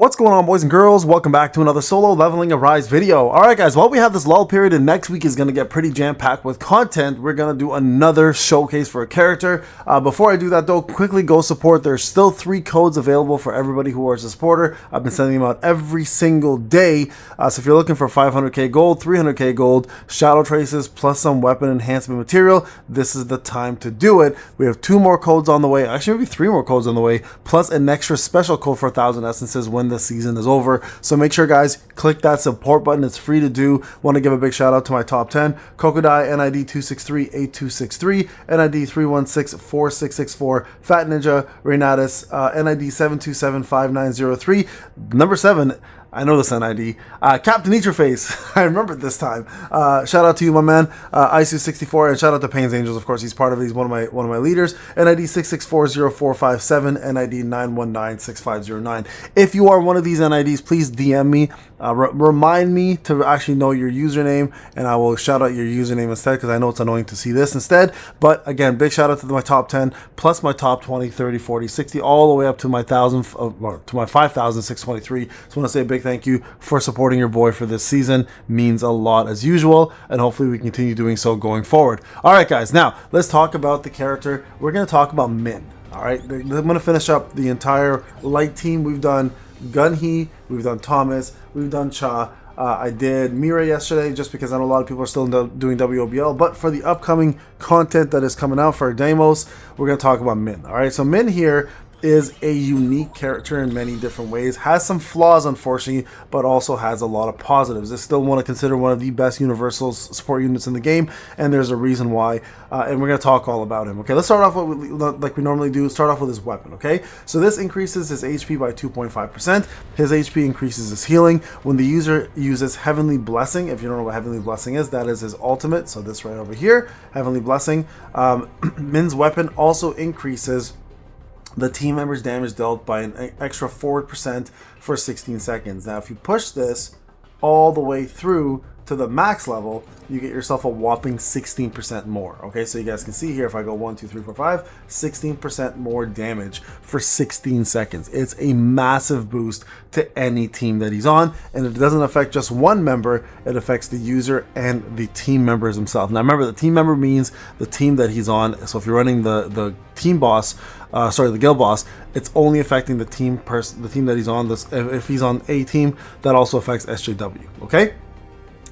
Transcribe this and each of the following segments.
What's going on, boys and girls? Welcome back to another solo leveling Arise video. Alright guys, while we have this lull period and next week is going to get pretty jam-packed with content, we're going to do another showcase for a character. Before I do that though, quickly go support. There's still 3 codes available for everybody who is a supporter. I've been sending them out every single day. So if you're looking for 500k gold, 300k gold, shadow traces, plus some weapon enhancement material, this is the time to do it. We have 2 more codes on the way, actually maybe 3 more codes on the way, plus an extra special code for 1,000 essences when the season is over. So make sure guys, click that support button. It's free to do. Want to give a big shout out to my top 10: Kokodai, NID 2638263, NID 3164664, Fat Ninja, Renatus, NID 7275903, number 7. I know this NID. Captain Eat Your Face. I remember it this time. Shout out to you, my man. ISU64, and shout out to Payne's Angels. Of course, he's part of it. He's one of my leaders. NID 6640457, NID 9196509. If you are one of these NIDs, please DM me. Remind me to actually know your username, and I will shout out your username instead, because I know it's annoying to see this instead. But again, big shout out to my top 10 plus my top 20, 30, 40, 60, all the way up to my 5,623. So I want to say a big thank you for supporting your boy for this season. Means a lot as usual, and hopefully we continue doing so going forward. All right guys, now let's talk about the character. We're going to talk about Min. All right, I'm going to finish up the entire light team. We've done Gunhee, we've done Thomas, we've done Cha. I did Mira yesterday just because I know a lot of people are still doing WOBL, but for the upcoming content that is coming out for our demos, we're going to talk about Min. All right, so Min here is a unique character in many different ways, has some flaws unfortunately, but also has a lot of positives. I still want to consider one of the best universal support units in the game, and there's a reason why, and we're going to talk all about him. Okay, let's start off like we normally do. Start off with his weapon. Okay, so this increases his HP by 2.5%. His HP increases his healing when the user uses Heavenly Blessing. If you don't know what Heavenly Blessing is, that is his ultimate. So this right over here, Heavenly Blessing. Min's weapon also increases the team member's damage dealt by an extra 4% for 16 seconds. Now, if you push this all the way through to the max level, you get yourself a whopping 16% more. Okay, so you guys can see here, if I go 1, 2, 3, 4, 5, 16% more damage for 16 seconds. It's a massive boost to any team that he's on, and it doesn't affect just one member, it affects the user and the team members themselves. Now remember, the team member means the team that he's on. So if you're running the team boss, the guild boss, it's only affecting the team that he's on. If he's on a team, that also affects SJW. Okay,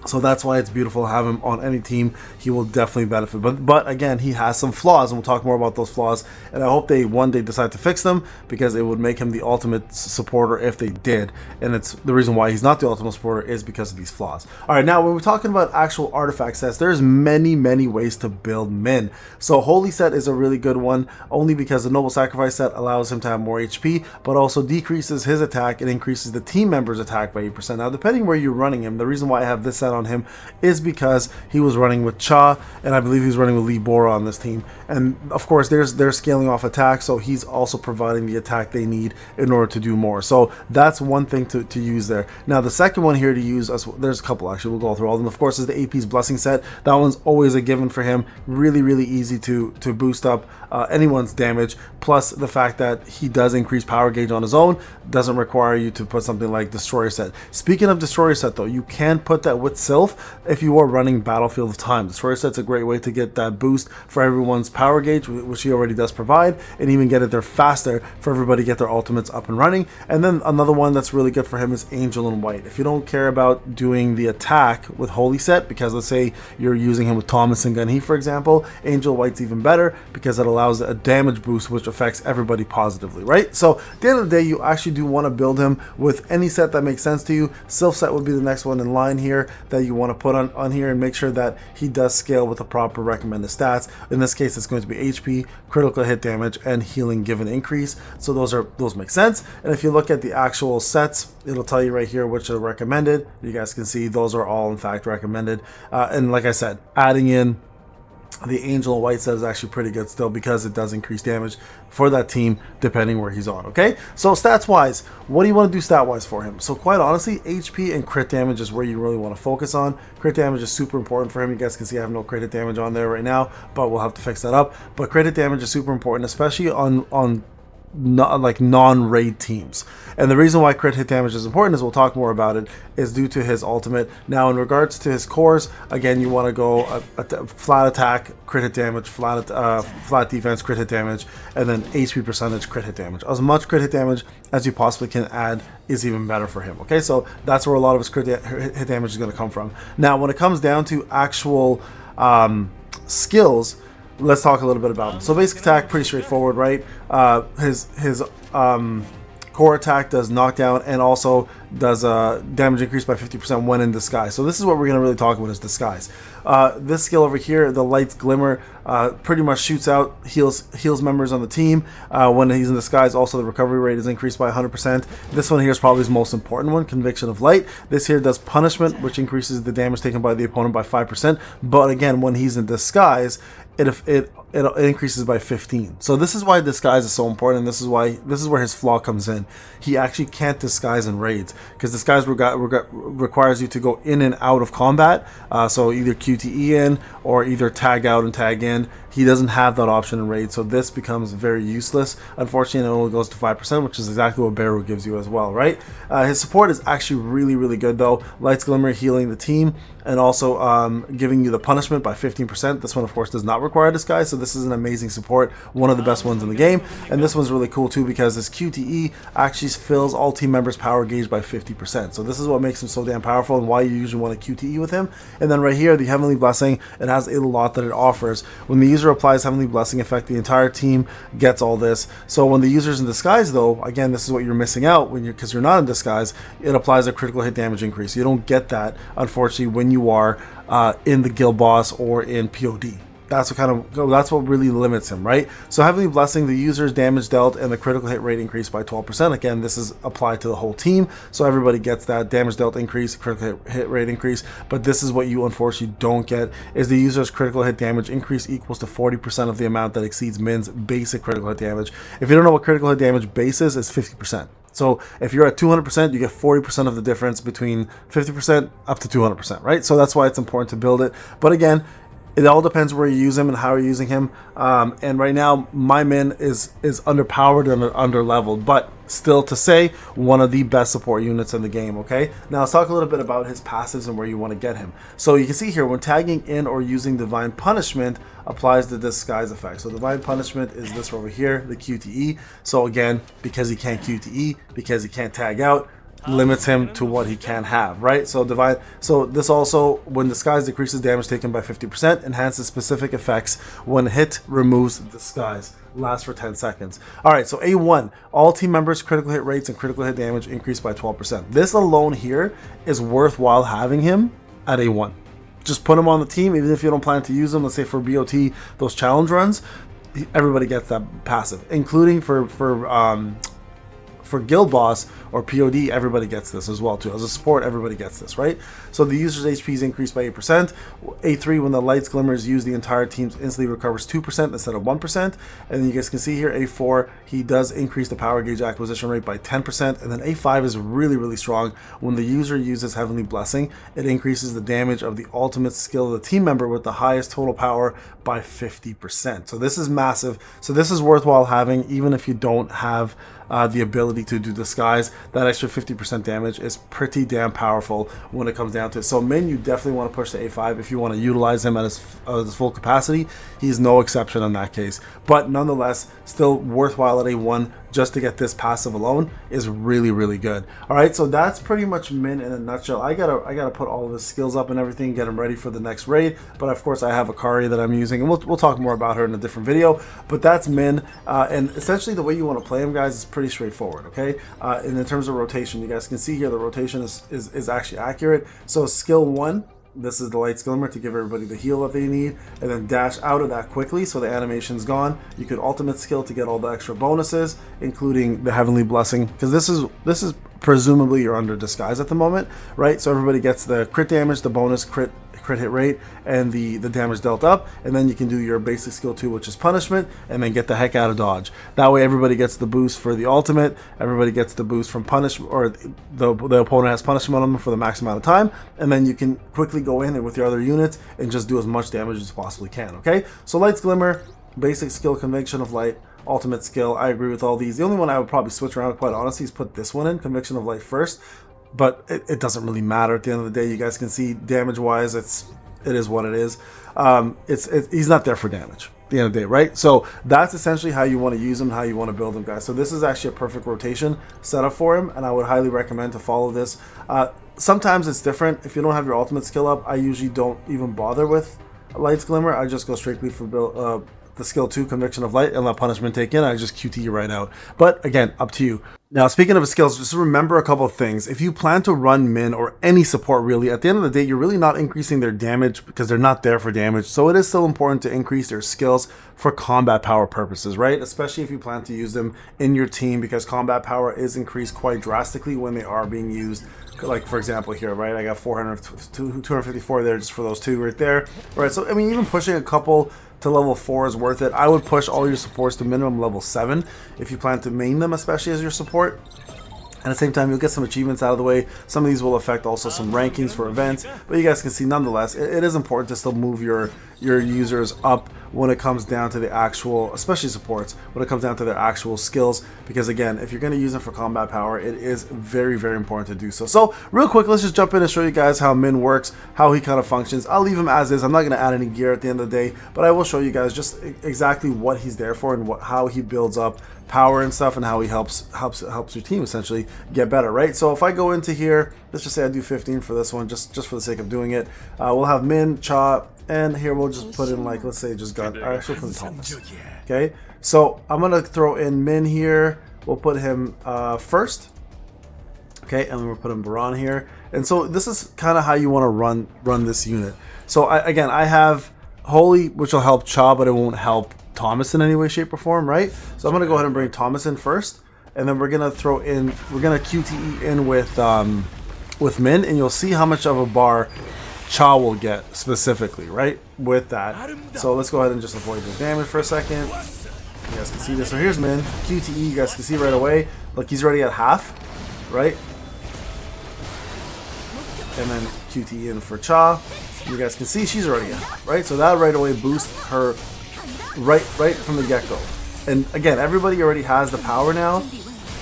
so that's why it's beautiful to have him on any team. He will definitely benefit, but again, he has some flaws, and we'll talk more about those flaws, and I hope they one day decide to fix them, because it would make him the ultimate supporter if they did. And it's the reason why he's not the ultimate supporter is because of these flaws. All right, now when we're talking about actual artifact sets, there's many ways to build Min. So Holy Set is a really good one, only because the Noble Sacrifice set allows him to have more HP, but also decreases his attack and increases the team member's attack by 8%. Now depending where you're running him, the reason why I have this set on him is because he was running with Cha, and I believe he was running with Lee Bora on this team, and of course they're scaling off attack, so he's also providing the attack they need in order to do more. So that's one thing to use there. Now the second one here to use, there's a couple actually, we'll go through all of them. Of course is the AP's Blessing set. That one's always a given for him. Really easy to boost up anyone's damage, plus the fact that he does increase power gauge on his own, doesn't require you to put something like Destroyer set. Speaking of Destroyer set though, you can put that with Sylph if you are running Battlefield of Time. Destroyer set's a great way to get that boost for everyone's power gauge, which he already does provide, and even get it there faster for everybody to get their ultimates up and running. And then another one that's really good for him is Angel and White. If you don't care about doing the attack with Holy Set, because let's say you're using him with Thomas and Gunhee for example, Angel White's even better because it allows a damage boost which affects everybody positively, right? So at the end of the day, you actually do want to build him with any set that makes sense to you. Sylph set would be the next one in line here that you want to put on here, and make sure that he does scale with the proper recommended stats. In this case, it's going to be HP, critical hit damage, and healing given increase. So those make sense. And if you look at the actual sets, it'll tell you right here which are recommended. You guys can see those are all in fact recommended. And like I said, adding in the Angel and White set is actually pretty good still, because it does increase damage for that team depending where he's on. Okay, so stats wise, what do you want to do stat wise for him? So quite honestly, HP and crit damage is where you really want to focus on. Crit damage is super important for him. You guys can see I have no crit damage on there right now, but we'll have to fix that up. But crit damage is super important, especially on like non-raid teams. And the reason why crit hit damage is important, as we'll talk more about it, is due to his ultimate. Now, in regards to his cores, again, you want to go flat attack, crit hit damage, flat defense, crit hit damage, and then HP percentage, crit hit damage. As much crit hit damage as you possibly can add is even better for him. Okay, so that's where a lot of his crit hit damage is going to come from. Now, when it comes down to actual skills, let's talk a little bit about them. So basic attack, pretty straightforward, right? His core attack does knockdown and also does damage increase by 50% when in disguise. So this is what we're going to really talk about, is disguise. This skill over here, the Light's Glimmer, pretty much shoots out, heals members on the team when he's in disguise. Also, the recovery rate is increased by 100%. This one here is probably his most important one, Conviction of Light. This here does punishment, which increases the damage taken by the opponent by 5%. But again, when he's in disguise, it increases by 15. So this is why disguise is so important, and this is where his flaw comes in. He actually can't disguise in raids, because disguise requires you to go in and out of combat, so either QTE in or either tag out and tag in. He doesn't have that option in raid, so this becomes very useless. Unfortunately, it only goes to 5%, which is exactly what Beru gives you as well, right? His support is actually really, really good though. Light's Glimmer healing the team, and also giving you the punishment by 15%. This one, of course, does not require disguise, so this is an amazing support, one of the best ones in the game. And this one's really cool too, because this QTE actually fills all team members' power gauge by 50%. So this is what makes him so damn powerful, and why you usually want to QTE with him. And then right here, the Heavenly Blessing, it has a lot that it offers. When the user applies Heavenly Blessing effect, the entire team gets all this. So when the user's in disguise though, again, this is what you're missing out when because you're not in disguise, it applies a critical hit damage increase. You don't get that, unfortunately, when you are in the guild boss or in POD. That's what really limits him, right? So Heavenly Blessing, the user's damage dealt and the critical hit rate increased by 12%. Again, this is applied to the whole team, so everybody gets that damage dealt increase, critical hit rate increase. But this is what you unfortunately don't get, is the user's critical hit damage increase equals to 40% of the amount that exceeds Min's basic critical hit damage. If you don't know what critical hit damage base is, it's 50%. So if you're at 200%, you get 40% of the difference between 50% up to 200%, right? So that's why it's important to build it. But again, it all depends where you use him and how you're using him. And right now, my Min is underpowered and underleveled, but still to say, one of the best support units in the game, okay? Now let's talk a little bit about his passives and where you want to get him. So you can see here, when tagging in or using Divine Punishment, applies the disguise effect. So Divine Punishment is this over here, the QTE. So again, because he can't QTE, because he can't tag out, limits him to what he can have, right? So this also, when disguise decreases damage taken by 50%, enhances specific effects when hit, removes disguise, lasts for 10 seconds. All right, so A1, all team members' critical hit rates and critical hit damage increase by 12%. This alone here is worthwhile having him at A1. Just put him on the team, even if you don't plan to use him. Let's say for BOT, those challenge runs, everybody gets that passive, including for guild boss or POD, everybody gets this as well too. As a support, everybody gets this, right? So the user's HP is increased by 8%. A3, when the Light's Glimmer is used, the entire team instantly recovers 2% instead of 1%. And then you guys can see here, A4, he does increase the power gauge acquisition rate by 10%. And then A5 is really, really strong. When the user uses Heavenly Blessing, it increases the damage of the ultimate skill of the team member with the highest total power by 50%. So this is massive. So this is worthwhile having, even if you don't have the ability to do disguise. That extra 50% damage is pretty damn powerful when it comes down to it. So Min, you definitely want to push to A5 if you want to utilize him at his full capacity. He's no exception in that case, but nonetheless, still worthwhile at A1 just to get this passive alone is really, really good. All right, so that's pretty much Min in a nutshell. I gotta put all of his skills up and everything, get him ready for the next raid. But of course, I have Akari that I'm using, and we'll talk more about her in a different video. But that's Min, and essentially the way you want to play him, guys, is pretty straightforward. Okay, and in terms of rotation, you guys can see here the rotation is actually accurate. So skill 1. This is the Light's Glimmer to give everybody the heal that they need, and then dash out of that quickly so the animation's gone. You could ultimate skill to get all the extra bonuses, including the Heavenly Blessing, because this is presumably you're under disguise at the moment, right? So everybody gets the crit damage, the bonus crit hit rate, and the damage dealt up, and then you can do your basic skill 2, which is punishment, and then get the heck out of dodge. That way everybody gets the boost for the ultimate, everybody gets the boost from punishment, or the opponent has punishment on them for the max amount of time, and then you can quickly go in and with your other units and just do as much damage as you possibly can. Okay, so Light's Glimmer, basic skill, Conviction of Light, ultimate skill. I agree with all these. The only one I would probably switch around, quite honestly, is put this one in, Conviction of Light first. But it doesn't really matter at the end of the day. You guys can see damage-wise, it is what it is. He's not there for damage at the end of the day, right? So that's essentially how you want to use him, how you want to build him, guys. So this is actually a perfect rotation setup for him, and I would highly recommend to follow this. Sometimes it's different. If you don't have your ultimate skill up, I usually don't even bother with Light's Glimmer. I just go strictly for the skill 2, Conviction of Light, and let punishment take in. I just QT you right out. But again, up to you. Now, speaking of skills, just remember a couple of things. If you plan to run Min or any support really, at the end of the day, you're really not increasing their damage because they're not there for damage. So it is still important to increase their skills for combat power purposes, right? Especially if you plan to use them in your team, because combat power is increased quite drastically when they are being used. Like, for example, here, right? I got 254 there just for those two right there. Right, so, I mean, even pushing a couple to level 4 is worth it. I would push all your supports to minimum level 7 if you plan to main them, especially as your support. And at the same time, you'll get some achievements out of the way. Some of these will affect also some rankings for events, but you guys can see nonetheless, it is important to still move your users up when it comes down to the actual, especially supports, when it comes down to their actual skills, because again, if you're going to use them for combat power, it is very, very important to do so. So real quick, let's just jump in and show you guys how Min works, how he kind of functions. I'll leave him as is. I'm not going to add any gear at the end of the day, but I will show you guys just exactly what he's there for and how he builds up power and stuff, and how he helps your team essentially get better, right? So if I go into here, let's just say I do 15 for this one, just for the sake of doing it. We'll have Min, Cha, and here we'll just put in, like, let's say just gun. I should put in Thomas. Okay, so I'm gonna throw in Min here. We'll put him first. Okay, and then we'll put in Baran here. And so this is kind of how you want to run this unit. So again, I have Holy, which will help Cha, but it won't help Thomas in any way, shape, or form, right? So I'm gonna go ahead and bring Thomas in first, and then we're gonna QTE in with Min, and you'll see how much of a bar Cha will get specifically, right, with that. So let's go ahead and just avoid the damage for a second. You guys can see this. So here's Min, QTE, you guys can see right away. Look, he's already at half, right? And then QTE in for Cha. You guys can see she's already at half, right? So that right away boosts her right from the get-go. And again, everybody already has the power now,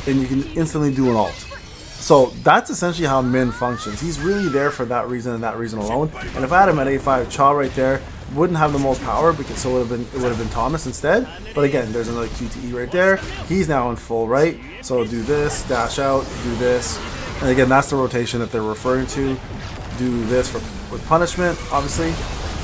and you can instantly do an ult. So that's essentially how Min functions. He's really there for that reason and that reason alone. And if I had him at A5, Cha right there wouldn't have the most power, because so it would have been Thomas instead. But again, there's another QTE right there. He's now in full, right? So do this, dash out, do this, and again, that's the rotation that they're referring to. Do this with punishment, obviously,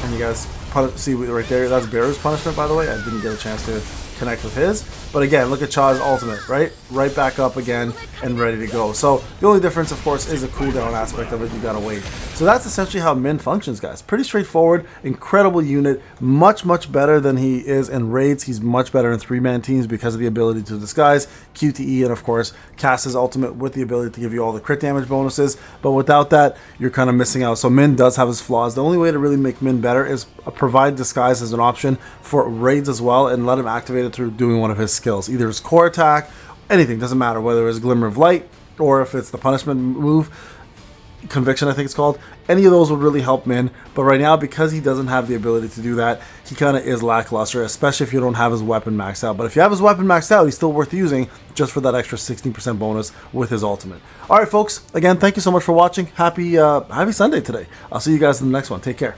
and you guys see right there, that's Bear's punishment, by the way. I didn't get a chance to connect with his, but again, look at Cha's ultimate, right back up again and ready to go. So the only difference, of course, is the cooldown aspect of it. You gotta wait. So that's essentially how Min functions, guys. Pretty straightforward, incredible unit, much better than he is in raids. He's much better in 3-man teams because of the ability to disguise, QTE, and of course cast his ultimate with the ability to give you all the crit damage bonuses. But without that, you're kind of missing out. So Min does have his flaws. The only way to really make Min better is provide disguise as an option for raids as well, and let him activate it through doing one of his skills, either his core attack, anything, doesn't matter, whether it's Glimmer of Light or if it's the punishment move, Conviction I think it's called. Any of those would really help Min, but right now, because he doesn't have the ability to do that, he kind of is lackluster, especially if you don't have his weapon maxed out. But if you have his weapon maxed out, he's still worth using just for that extra 16% bonus with his ultimate. All right, folks, again, thank you so much for watching. Happy Sunday today. I'll see you guys in the next one. Take care.